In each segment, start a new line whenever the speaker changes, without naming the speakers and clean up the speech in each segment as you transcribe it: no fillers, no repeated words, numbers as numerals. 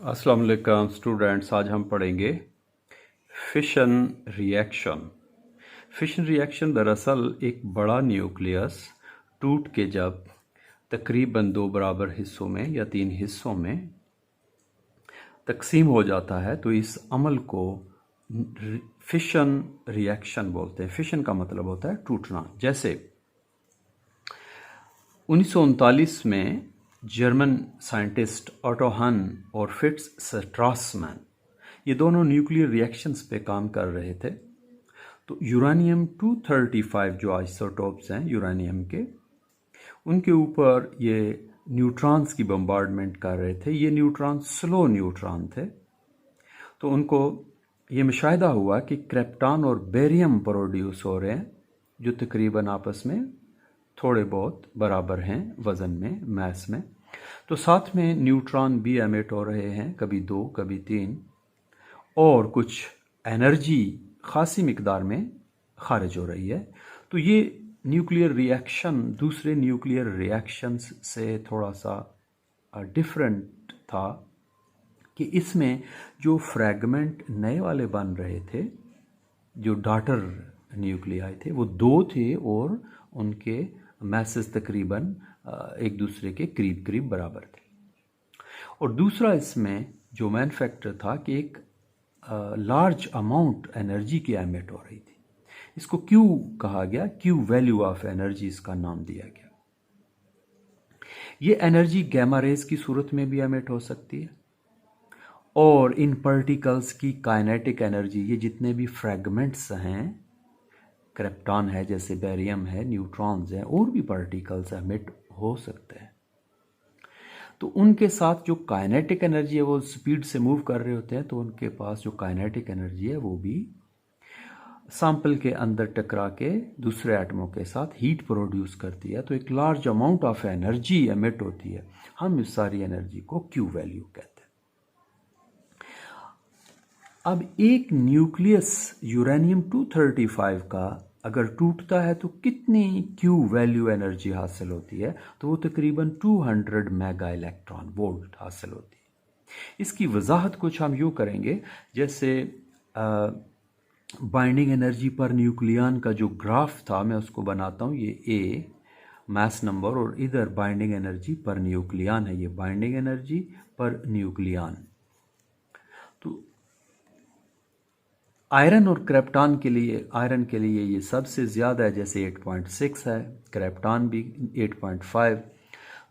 अस्सलाम वालेकुम स्टूडेंट्स। आज हम पढ़ेंगे फिशन रिएक्शन। फिशन रिएक्शन दरअसल एक बड़ा न्यूक्लियस टूट के जब तकरीबन दो बराबर हिस्सों में या तीन हिस्सों में तकसीम हो जाता है तो इस अमल को फिशन रिएक्शन बोलते हैं। फिशन का मतलब होता है टूटना। जैसे 1939 में जर्मन साइंटिस्ट ऑटो हन और फिट्स स्ट्रासमैन ये दोनों न्यूक्लियर रिएक्शंस पे काम कर रहे थे। तो यूरानियम 235 जो आइसोटोप्स हैं यूरानियम के, उनके ऊपर ये न्यूट्रॉन्स की बम्बार्डमेंट कर रहे थे। ये न्यूट्रॉन स्लो न्यूट्रॉन थे। तो उनको ये मुशाहिदा हुआ कि क्रिप्टॉन और बेरियम प्रोड्यूस हो रहे हैं जो तकरीबन आपस में थोड़े बहुत बराबर हैं वज़न में, मैस में। तो साथ में न्यूट्रॉन भी एमिट हो रहे हैं, कभी दो कभी तीन, और कुछ एनर्जी खासी मिकदार में खारिज हो रही है। तो ये न्यूक्लियर रिएक्शन दूसरे न्यूक्लियर रिएक्शंस से थोड़ा सा डिफरेंट था कि इसमें जो फ्रैगमेंट नए वाले बन रहे थे, जो डॉटर न्यूक्लियाई थे, वो दो थे और उनके मैसेज तकरीबन एक दूसरे के करीब करीब बराबर थे। और दूसरा इसमें जो मैन फैक्टर था कि एक लार्ज अमाउंट एनर्जी की एमिट हो रही थी। इसको क्यू कहा गया, क्यू वैल्यू ऑफ एनर्जी इसका नाम दिया गया। ये एनर्जी गैमा रेज की सूरत में भी एमिट हो सकती है और इन पार्टिकल्स की काइनेटिक एनर्जी, ये जितने भी फ्रैगमेंट्स हैं, क्रिप्टॉन है, जैसे बेरियम है, न्यूट्रॉन्स हैं, और भी पार्टिकल्स एमिट हो सकते हैं। तो उनके साथ जो काइनेटिक एनर्जी है वो स्पीड से मूव कर रहे होते हैं, तो उनके पास जो काइनेटिक एनर्जी है वो भी सैंपल के अंदर टकरा के दूसरे एटमों के साथ हीट प्रोड्यूस करती है। तो एक large amount of energy emit होती है। हम इस सारी एनर्जी को क्यू वैल्यू कहते हैं। अब एक न्यूक्लियस यूरेनियम 235 का अगर टूटता है तो कितनी क्यू वैल्यू एनर्जी हासिल होती है? तो वो तकरीबन 200 मेगा इलेक्ट्रॉन वोल्ट हासिल होती है। इसकी वजाहत कुछ हम यूँ करेंगे, जैसे बाइंडिंग एनर्जी पर न्यूक्लियन का जो ग्राफ था, मैं उसको बनाता हूँ। ये ए मास नंबर और इधर बाइंडिंग एनर्जी पर न्यूक्लियन है। ये बाइंडिंग एनर्जी पर न्यूक्लियन। तो आयरन और क्रिप्टॉन के लिए, आयरन के लिए ये सबसे ज़्यादा है, जैसे 8.6 है, क्रिप्टॉन भी 8.5।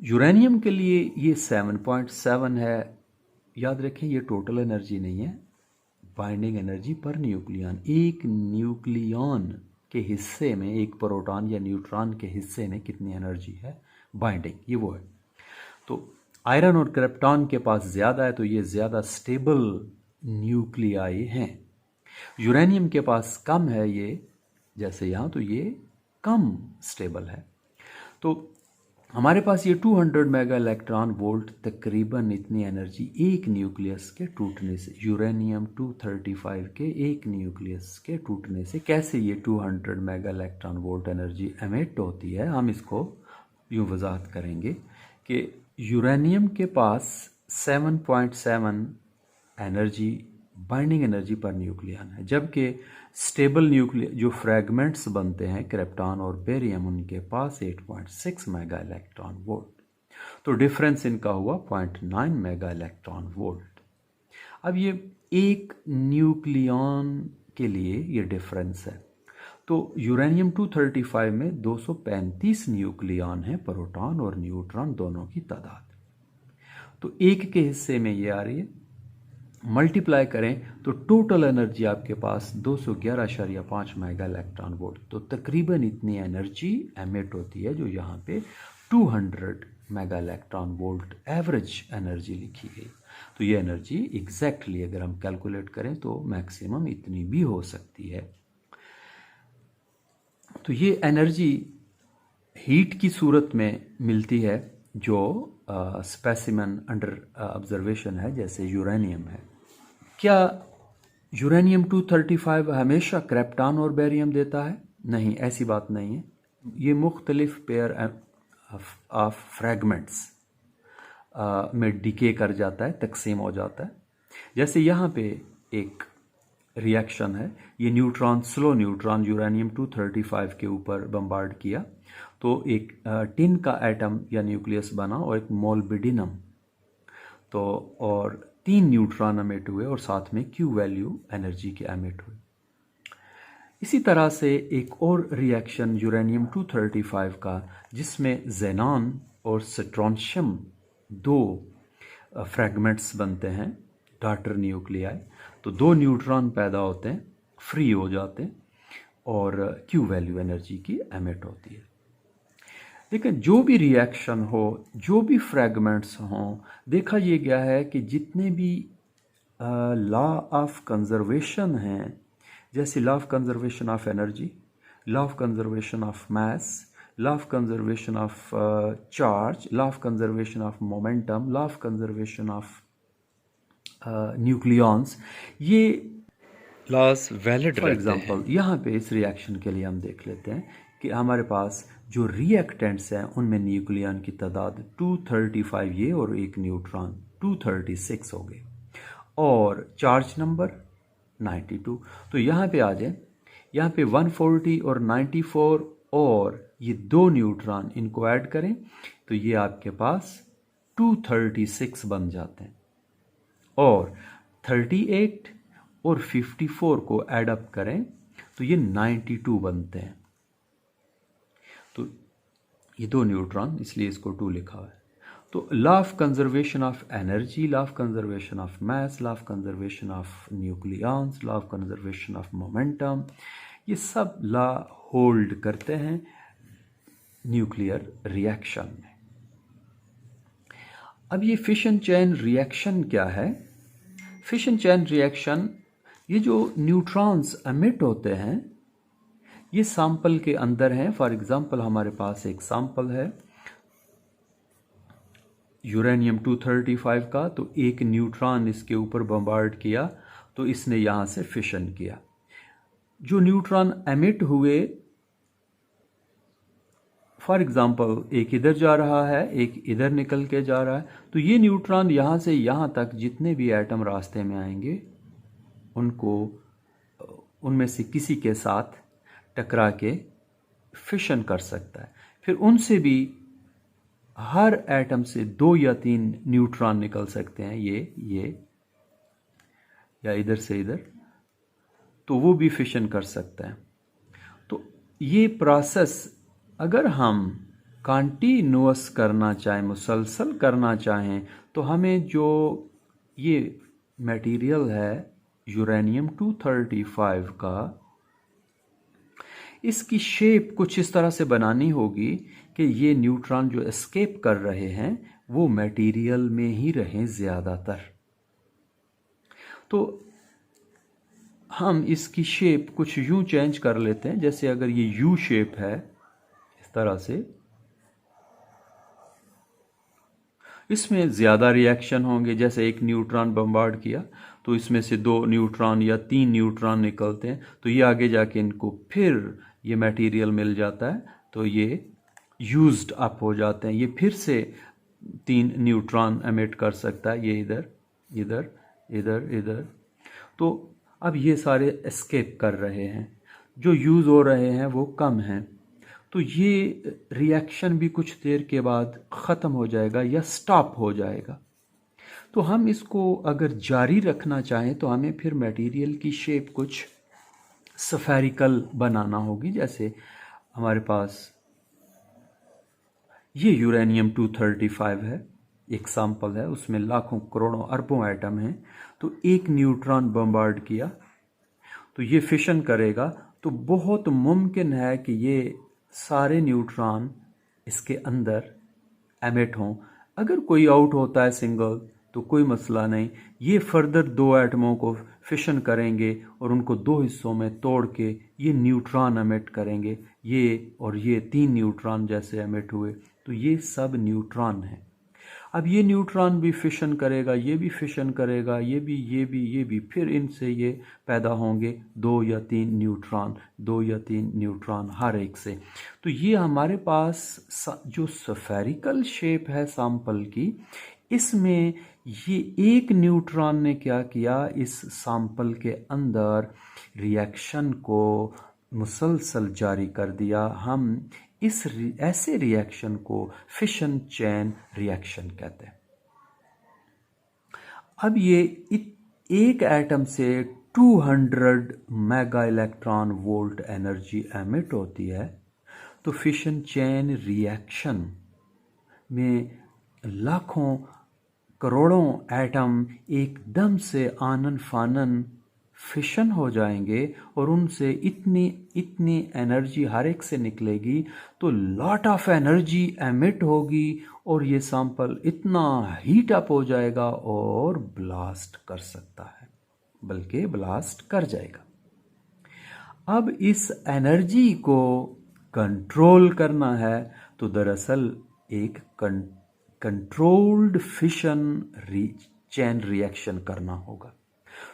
यूरेनियम के लिए ये 7.7 है। याद रखें ये टोटल एनर्जी नहीं है, बाइंडिंग एनर्जी पर न्यूक्लियन। एक न्यूक्लियन के हिस्से में, एक प्रोटॉन या न्यूट्रॉन के हिस्से में कितनी एनर्जी है बाइंडिंग, ये वो है। तो आयरन और क्रिप्टॉन के पास ज़्यादा है, तो ये ज़्यादा स्टेबल न्यूक्लियाई हैं। यूरेनियम के पास कम है ये, जैसे यहाँ, तो ये कम स्टेबल है। तो हमारे पास ये 200 मेगा इलेक्ट्रॉन वोल्ट, तकरीबन इतनी एनर्जी एक न्यूक्लियस के टूटने से, यूरेनियम 235 के एक न्यूक्लियस के टूटने से कैसे ये 200 mega electron volt energy emit होती है, हम इसको यूँ वजाहत करेंगे कि यूरेनियम के पास 7.7 energy, binding energy per nucleon है, जबकि स्टेबल न्यूक्लियर जो फ्रैगमेंट्स बनते हैं क्रिप्टॉन और बेरियम, उनके पास 8.6 मेगा इलेक्ट्रॉन वोल्ट। तो डिफरेंस इनका हुआ 0.9 मेगा इलेक्ट्रॉन वोल्ट। अब ये एक न्यूक्लियन के लिए ये डिफरेंस है। तो यूरेनियम 235 में 235 न्यूक्लियन है, प्रोटॉन और न्यूट्रॉन दोनों की तादाद। तो एक के हिस्से में ये आ रही है, मल्टीप्लाई करें तो टोटल एनर्जी आपके पास 211.5 मेगा इलेक्ट्रॉन वोल्ट। तो तकरीबन इतनी एनर्जी एमिट होती है, जो यहाँ पे 200 mega electron volt average energy लिखी गई। तो ये एनर्जी एग्जैक्टली अगर हम कैलकुलेट करें तो मैक्सिमम इतनी भी हो सकती है। तो ये एनर्जी हीट की सूरत में मिलती है, जो स्पेसिमेन अंडर ऑब्जर्वेशन है, जैसे यूरेनियम है। क्या यूरेनियम 235 हमेशा क्रिप्टॉन और बेरियम देता है? नहीं, ऐसी बात नहीं है। ये मुख्तलिफ पेयर ऑफ फ्रैगमेंट्स में डिके कर जाता है, तकसीम हो जाता है। जैसे यहाँ पे एक रिएक्शन है, ये न्यूट्रॉन, स्लो न्यूट्रॉन यूरेनियम 235 के ऊपर बम्बार्ड किया, तो एक टिन का एटम या न्यूक्लियस बना और एक मोलबिडिनम, तो और 3 न्यूट्रॉन एमिट हुए और साथ में क्यू वैल्यू एनर्जी के एमिट हुए। इसी तरह से एक और रिएक्शन यूरेनियम 235 का, जिसमें जेनॉन और स्ट्रोंशियम 2 फ्रैगमेंट्स बनते हैं, डाटर न्यूक्लियाई, तो 2 न्यूट्रॉन पैदा होते हैं, फ्री हो जाते हैं और क्यू वैल्यू एनर्जी की एमिट होती है। लेकिन जो भी रिएक्शन हो, जो भी फ्रैगमेंट्स हों, देखा ये गया है कि जितने भी लॉ ऑफ कंजर्वेशन हैं, जैसे law of conservation of energy, law of conservation of mass, law of conservation of charge, law of conservation of momentum, law of conservation of nucleons, ये
लॉस वैलिड
फॉर
रहते हैं।
Example यहाँ पे इस reaction के लिए हम देख लेते हैं कि हमारे पास जो रिएक्टेंट्स हैं उनमें न्यूक्लियॉन की तादाद 235 ये और एक न्यूट्रॉन 236 हो गए, और चार्ज नंबर 92। तो यहाँ पे आ जाए, यहाँ पे 140 और 94 और ये 2 न्यूट्रॉन, इनको ऐड करें तो ये आपके पास 236 बन जाते हैं, और 38 और 54 को ऐड अप करें तो ये 92 बनते हैं। तो ये 2 न्यूट्रॉन, इसलिए इसको 2 लिखा हुआ है। तो law of conservation of energy, law of conservation of mass, law of conservation of nucleons, law of conservation of momentum, ये सब लॉ होल्ड करते हैं न्यूक्लियर रिएक्शन में। अब ये फिशन चेन रिएक्शन क्या है? फिशन चेन रिएक्शन, ये जो न्यूट्रॉन्स एमिट होते हैं ये सैंपल के अंदर हैं। फॉर एग्जांपल हमारे पास एक सैंपल है यूरेनियम 235 का, तो एक न्यूट्रॉन इसके ऊपर बम्बार्ड किया तो इसने यहाँ से फिशन किया। जो न्यूट्रॉन एमिट हुए, फॉर एग्जांपल एक इधर जा रहा है, एक इधर निकल के जा रहा है, तो ये न्यूट्रॉन यहाँ से यहाँ तक जितने भी एटम रास्ते में आएंगे उनको, उनमें से किसी के साथ टकरा के फिशन कर सकता है। फिर उनसे भी हर एटम से 2 या 3 न्यूट्रॉन निकल सकते हैं, ये या इधर से इधर, तो वो भी फिशन कर सकता है। तो ये प्रोसेस अगर हम कंटिन्यूअस करना चाहें, मुसलसल करना चाहें, तो हमें जो ये मटेरियल है यूरेनियम 235 का, इसकी शेप कुछ इस तरह से बनानी होगी कि ये न्यूट्रॉन जो एस्केप कर रहे हैं वो मटेरियल में ही रहें ज़्यादातर। तो हम इसकी शेप कुछ यूं चेंज कर लेते हैं, जैसे अगर ये यू शेप है इस तरह से, इसमें ज़्यादा रिएक्शन होंगे। जैसे एक न्यूट्रॉन बम्बार्ड किया तो इसमें से 2 न्यूट्रॉन या 3 न्यूट्रॉन निकलते हैं, तो ये आगे जाके इनको फिर ये मटेरियल मिल जाता है, तो ये यूज्ड अप हो जाते हैं। ये फिर से 3 न्यूट्रॉन एमिट कर सकता है, ये इधर इधर इधर इधर, तो अब ये सारे एस्केप कर रहे हैं, जो यूज़ हो रहे हैं वो कम हैं। तो ये रिएक्शन भी कुछ देर के बाद ख़त्म हो जाएगा या स्टॉप हो जाएगा। तो हम इसको अगर जारी रखना चाहें तो हमें फिर मटेरियल की शेप कुछ स्फेरिकल बनाना होगी। जैसे हमारे पास ये यूरेनियम 235 है, एक सैंपल है, उसमें लाखों करोड़ों अरबों एटम हैं, तो एक न्यूट्रॉन बम्बार्ड किया तो ये फिशन करेगा, तो बहुत मुमकिन है कि ये सारे न्यूट्रॉन इसके अंदर एमिट हों। अगर कोई आउट होता है सिंगल तो कोई मसला नहीं, ये फर्दर 2 एटमों को फिशन करेंगे और उनको 2 हिस्सों में तोड़ के ये न्यूट्रॉन एमिट करेंगे। ये और ये 3 न्यूट्रॉन जैसे एमिट हुए, तो ये सब न्यूट्रॉन हैं। अब ये न्यूट्रॉन भी फिशन करेगा, ये भी फिशन करेगा, ये भी, फिर इनसे ये पैदा होंगे 2 या 3 न्यूट्रॉन, 2 या 3 न्यूट्रॉन हर एक से। तो ये हमारे पास जो स्फेरिकल शेप है सैंपल की, इसमें ये एक न्यूट्रॉन ने क्या किया, इस सैंपल के अंदर रिएक्शन को मुसलसल जारी कर दिया। हम ऐसे रिएक्शन को फिशन चेन रिएक्शन कहते हैं। अब ये एक एटम से 200 mega electron volt energy emit होती है। तो फिशन चेन रिएक्शन में लाखों करोड़ों एटम एकदम से आनन फानन फिशन हो जाएंगे और उनसे इतनी एनर्जी हर एक से निकलेगी, तो लॉट ऑफ एनर्जी एमिट होगी और ये सैंपल इतना हीट अप हो जाएगा और ब्लास्ट कर सकता है, बल्कि ब्लास्ट कर जाएगा। अब इस एनर्जी को कंट्रोल करना है, तो दरअसल एक कंट्रोल्ड फिशन चेन रिएक्शन करना होगा।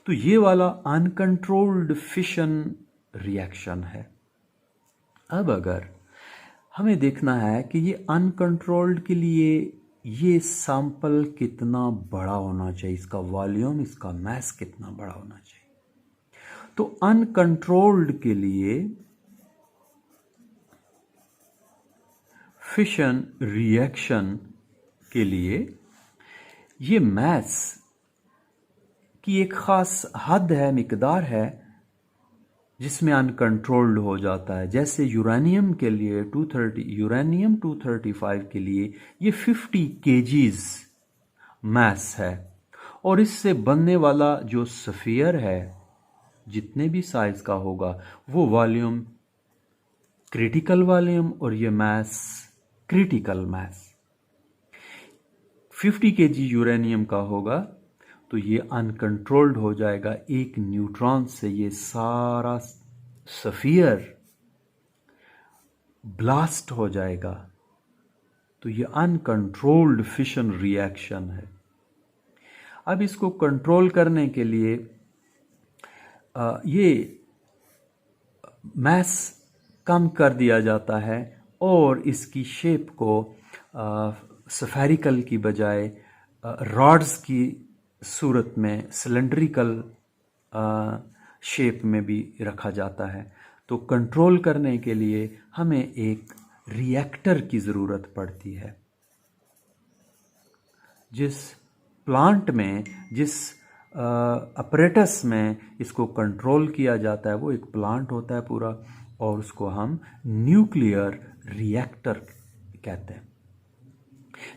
तो ये वाला अनकंट्रोल्ड फिशन रिएक्शन है। अब अगर हमें देखना है कि ये अनकंट्रोल्ड के लिए ये सैंपल कितना बड़ा होना चाहिए, इसका वॉल्यूम, इसका मास कितना बड़ा होना चाहिए। तो अनकंट्रोल्ड के लिए फिशन रिएक्शन के लिए ये मास की एक ख़ास हद है, मिकदार है, जिसमें अनकंट्रोल्ड हो जाता है। जैसे यूरेनियम के लिए 230, यूरेनियम 235 के लिए ये 50 केजीज मास है, और इससे बनने वाला जो स्फीयर है, जितने भी साइज का होगा, वो वॉल्यूम क्रिटिकल वॉल्यूम और ये मास क्रिटिकल मास 50 केजी यूरेनियम का होगा। तो ये अनकंट्रोल्ड हो जाएगा, एक न्यूट्रॉन से ये सारा स्फीयर ब्लास्ट हो जाएगा। तो ये अनकंट्रोल्ड फिशन रिएक्शन है। अब इसको कंट्रोल करने के लिए ये मास कम कर दिया जाता है और इसकी शेप को स्फेरिकल की बजाय रॉड्स की सूरत में सिलेंड्रिकल शेप में भी रखा जाता है। तो कंट्रोल करने के लिए हमें एक रिएक्टर की ज़रूरत पड़ती है। जिस प्लांट में, जिस अपरेटस में इसको कंट्रोल किया जाता है, वो एक प्लांट होता है पूरा, और उसको हम न्यूक्लियर रिएक्टर कहते हैं।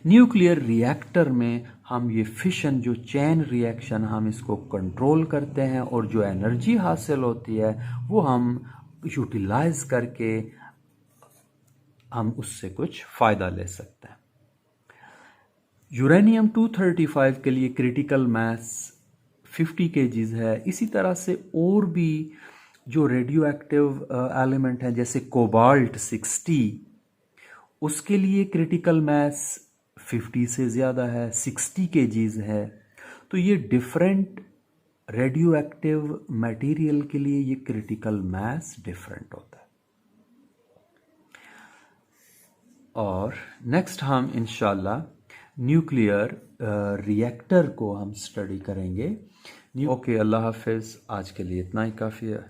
न्यूक्लियर रिएक्टर में हम ये फिशन, जो चेन रिएक्शन, हम इसको कंट्रोल करते हैं, और जो एनर्जी हासिल होती है वो हम यूटिलाइज करके हम उससे कुछ फ़ायदा ले सकते हैं। यूरेनियम 235 के लिए क्रिटिकल मास 50 केजीज है। इसी तरह से और भी जो रेडियो एक्टिव एलिमेंट हैं, जैसे कोबाल्ट 60, उसके लिए क्रिटिकल मास 50 से ज़्यादा है, 60 केजीज है। तो ये डिफरेंट रेडियो एक्टिव मटेरियल के लिए ये क्रिटिकल मास डिफरेंट होता है। और नेक्स्ट हम इंशाल्लाह न्यूक्लियर रिएक्टर को हम स्टडी करेंगे। ओके, अल्लाह हाफिज़। आज के लिए इतना ही काफ़ी है।